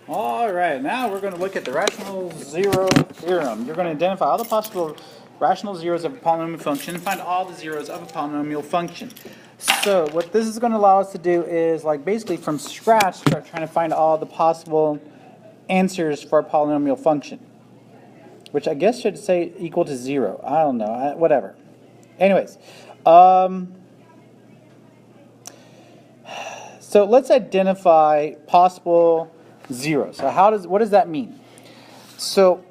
All right, now we're going to look at the rational zero theorem. You're going to identify all the possible rational zeros of a polynomial function and find all the zeros of a polynomial function. So what this is going to allow us to do is like basically from scratch start trying to find all the possible answers for a polynomial function, which I guess should say equal to 0. I don't know, whatever. Anyways, so let's identify possible zeros. So what does that mean? So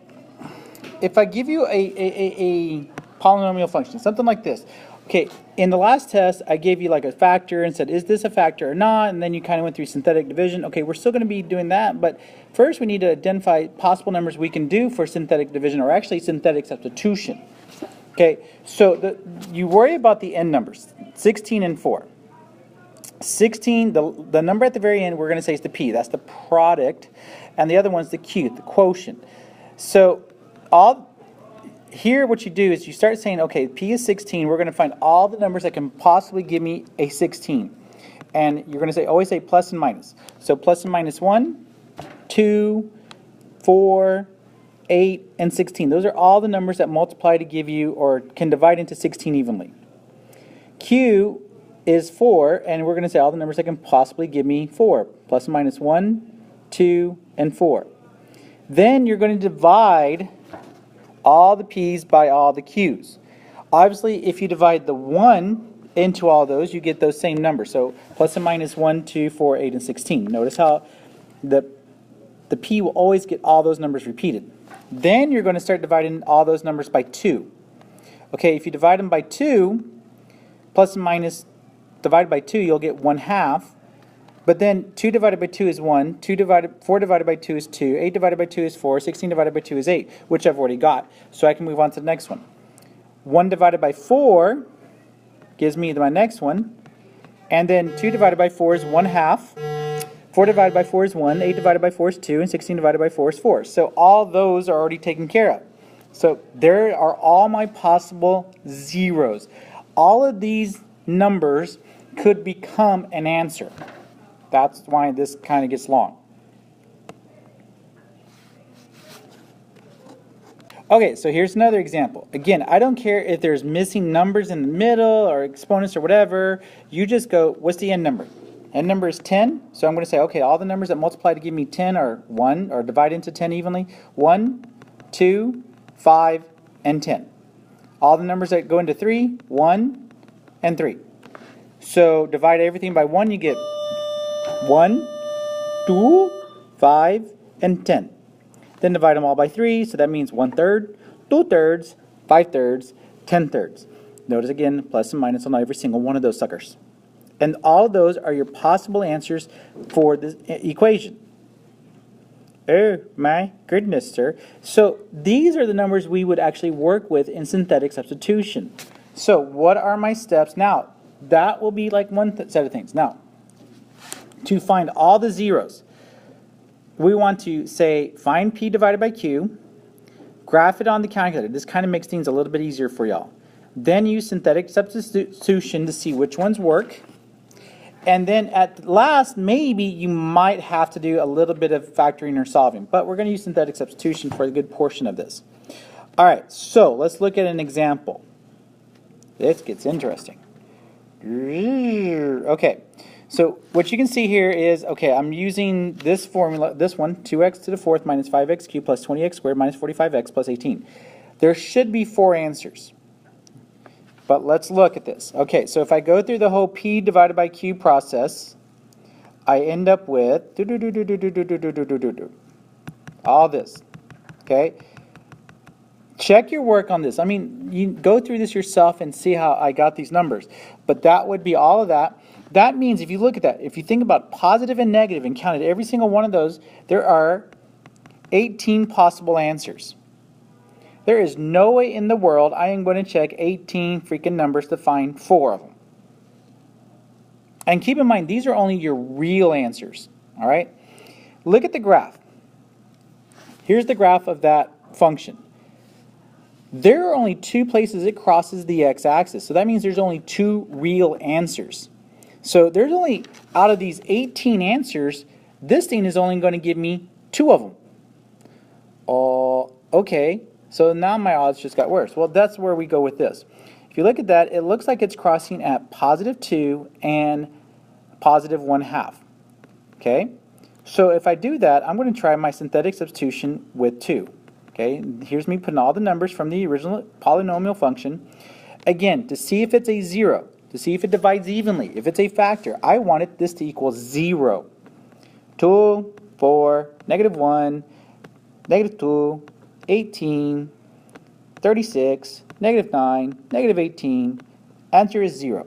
if I give you a polynomial function, something like this. Okay, in the last test, I gave you like a factor and said, is this a factor or not? And then you kind of went through synthetic division. Okay, we're still going to be doing that, but first we need to identify possible numbers we can do for synthetic division, or actually synthetic substitution. Okay, so you worry about the end numbers, 16 and 4. 16, the number at the very end, we're going to say is the p. That's the product. And the other one's the q, the quotient. So here what you do is you start saying, okay, p is 16. We're going to find all the numbers that can possibly give me a 16. And you're going to say, always say plus and minus. So plus and minus 1, 2, 4, 8, and 16. Those are all the numbers that multiply to give you or can divide into 16 evenly. Q is 4, and we're going to say all the numbers that can possibly give me 4. Plus and minus 1, 2, and 4. Then you're going to divide all the p's by all the q's. Obviously, if you divide the 1 into all those, you get those same numbers. So plus and minus 1, 2, 4, 8, and 16. Notice how the p will always get all those numbers repeated. Then you're going to start dividing all those numbers by 2. Okay, if you divide them by 2, plus and minus divided by 2, you'll get 1/2. But then 2 divided by 2 is 1, 4 divided by 2 is 2, 8 divided by 2 is 4, 16 divided by 2 is 8, which I've already got. So I can move on to the next one. 1 divided by 4 gives me my next one. And then 2 divided by 4 is 1/2. 4 divided by 4 is 1, 8 divided by 4 is 2, and 16 divided by 4 is 4. So all those are already taken care of. So there are all my possible zeros. All of these numbers could become an answer. That's why this kind of gets long. Okay, so here's another example. Again, I don't care if there's missing numbers in the middle or exponents or whatever. You just go, what's the end number? End number is 10. So I'm going to say, okay, all the numbers that multiply to give me 10 are 1, or divide into 10 evenly. 1, 2, 5, and 10. All the numbers that go into 3, 1, and 3. So divide everything by 1, you get 1, 2, 5, and 10. Then divide them all by 3, so that means 1/3, 2/3, 5/3, 10/3. Notice again, plus and minus on every single one of those suckers. And all of those are your possible answers for this equation. Oh my goodness, sir. So these are the numbers we would actually work with in synthetic substitution. So what are my steps now? That will be like one set of things. Now, to find all the zeros, we want to say find p divided by q, graph it on the calculator. This kind of makes things a little bit easier for y'all. Then use synthetic substitution to see which ones work. And then at last, maybe you might have to do a little bit of factoring or solving. But we're going to use synthetic substitution for a good portion of this. All right, so let's look at an example. This gets interesting. Okay, so what you can see here is, okay, I'm using this formula, this one, 2x to the 4th minus 5x cubed plus 20x squared minus 45x plus 18. There should be 4 answers. But let's look at this. Okay, so if I go through the whole p divided by q process, I end up with all this. Okay? Check your work on this. I mean, you go through this yourself and see how I got these numbers. But that would be all of that. That means if you look at that, if you think about positive and negative and counted every single one of those, there are 18 possible answers. There is no way in the world I am going to check 18 freaking numbers to find 4 of them. And keep in mind, these are only your real answers. All right? Look at the graph. Here's the graph of that function. There are only 2 places it crosses the x-axis. So that means there's only 2 real answers. So there's only, out of these 18 answers, this thing is only going to give me 2 of them. Oh, okay. So now my odds just got worse. Well, that's where we go with this. If you look at that, it looks like it's crossing at positive 2 and positive 1/2. Okay? So if I do that, I'm going to try my synthetic substitution with 2. Okay? Here's me putting all the numbers from the original polynomial function. Again, to see if it's a 0, to see if it divides evenly, if it's a factor, I wanted this to equal 0. 2, 4, -1, -2, 18, 36, -9, -18. Answer is 0.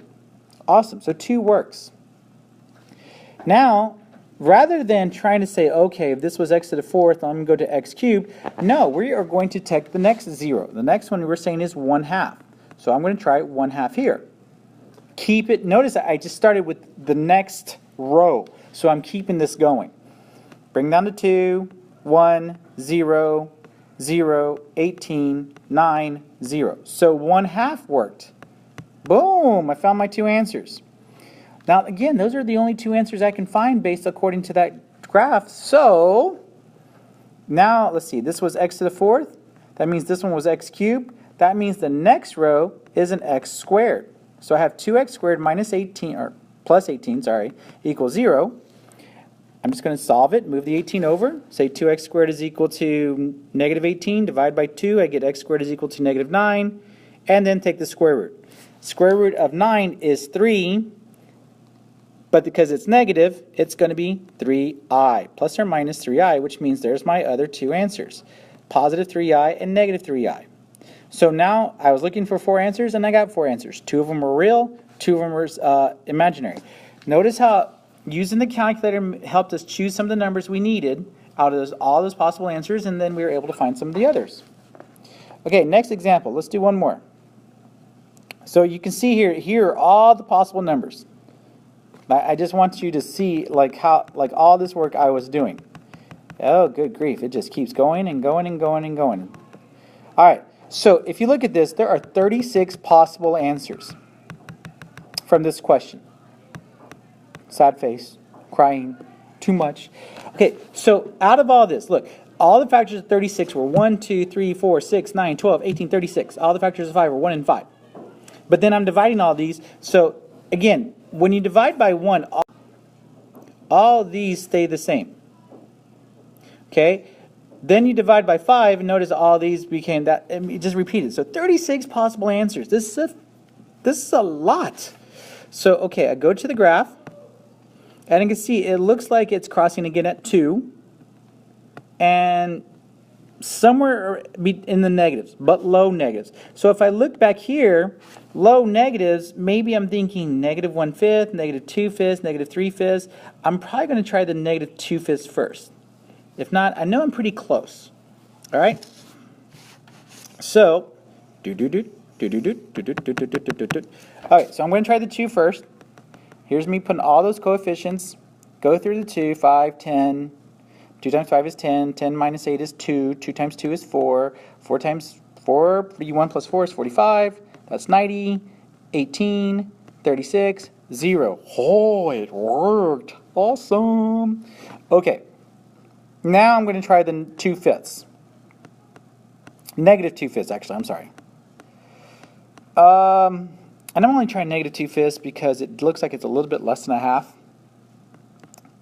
Awesome. So 2 works. Now, rather than trying to say, okay, if this was x to the 4th, I'm going to go to x cubed, no, we are going to take the next 0. The next one we're saying is 1/2. So I'm going to try 1/2 here. Keep it. Notice that I just started with the next row. So I'm keeping this going. Bring down to 2, 1, 0, 0, 18, 9, 0. So 1/2 worked. Boom! I found my 2 answers. Now again, those are the only 2 answers I can find based according to that graph. So now let's see. This was x to the 4th. That means this one was x cubed. That means the next row is an x squared. So I have 2x squared minus 18, or plus 18, sorry, equals 0. I'm just going to solve it, move the 18 over, say 2x squared is equal to -18, divide by 2, I get x squared is equal to -9, and then take the square root. Square root of 9 is 3, but because it's negative, it's going to be 3i, plus or minus 3i, which means there's my other 2 answers, positive 3i and negative 3i. So now I was looking for 4 answers, and I got 4 answers. 2 of them were real, 2 of them were imaginary. Notice how using the calculator helped us choose some of the numbers we needed out of all those possible answers, and then we were able to find some of the others. Okay, next example. Let's do one more. So you can see here are all the possible numbers. I just want you to see how all this work I was doing. Oh, good grief. It just keeps going and going and going and going. All right. So if you look at this, there are 36 possible answers from this question. Sad face, crying, too much. Okay, so out of all this, look, all the factors of 36 were 1, 2, 3, 4, 6, 9, 12, 18, 36. All the factors of 5 were 1 and 5. But then I'm dividing all these. So again, when you divide by 1, all these stay the same. Okay? Then you divide by 5, and notice all these became that. It just repeated. So 36 possible answers. This is a lot. So okay, I go to the graph, and you can see it looks like it's crossing again at 2, and somewhere in the negatives, but low negatives. So if I look back here, low negatives, maybe I'm thinking -1/5, -2/5, -3/5. I'm probably going to try the -2/5 first. If not, I know I'm pretty close. All right? So, all right, so I'm going to try the 2 first. Here's me putting all those coefficients. Go through the 2, 5, 10. 2 times 5 is 10. 10 minus 8 is 2. 2 times 2 is 4. 4 times 4, 41 plus 4 is 45. That's 90. 18. 36. 0. Oh, it worked. Awesome. Okay. Now I'm going to try the 2/5. -2/5, actually. I'm sorry. And I'm only trying -2/5 because it looks like it's a little bit less than a half.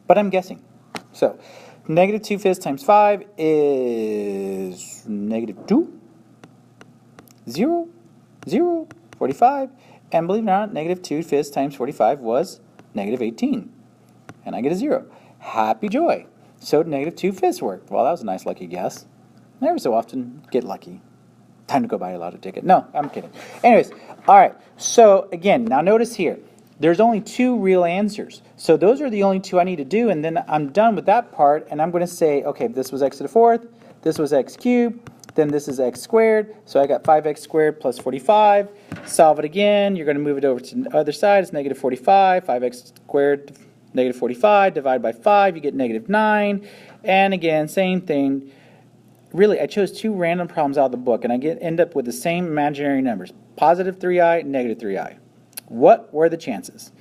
But I'm guessing. So, -2/5 times 5 is -2. 0, 0, 45. And believe it or not, -2/5 times 45 was -18. And I get a 0. Happy joy. So -2/5 worked. Well, that was a nice lucky guess. Every so often, get lucky. Time to go buy a lotto ticket. No, I'm kidding. Anyways, all right. So again, now notice here, there's only 2 real answers. So those are the only 2 I need to do, and then I'm done with that part, and I'm going to say, okay, this was x to the 4th, this was x cubed, then this is x squared, so I got 5x squared plus 45. Solve it again. You're going to move it over to the other side. It's -45. 5x squared, -45. Divide by 5, you get -9. And again, same thing. Really, I chose 2 random problems out of the book, and I end up with the same imaginary numbers. Positive 3i, negative 3i. What were the chances?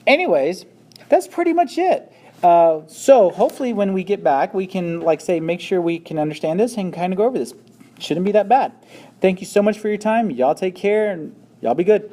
Anyways, that's pretty much it. So hopefully when we get back, we can, like say, make sure we can understand this and kind of go over this. Shouldn't be that bad. Thank you so much for your time. Y'all take care and y'all be good.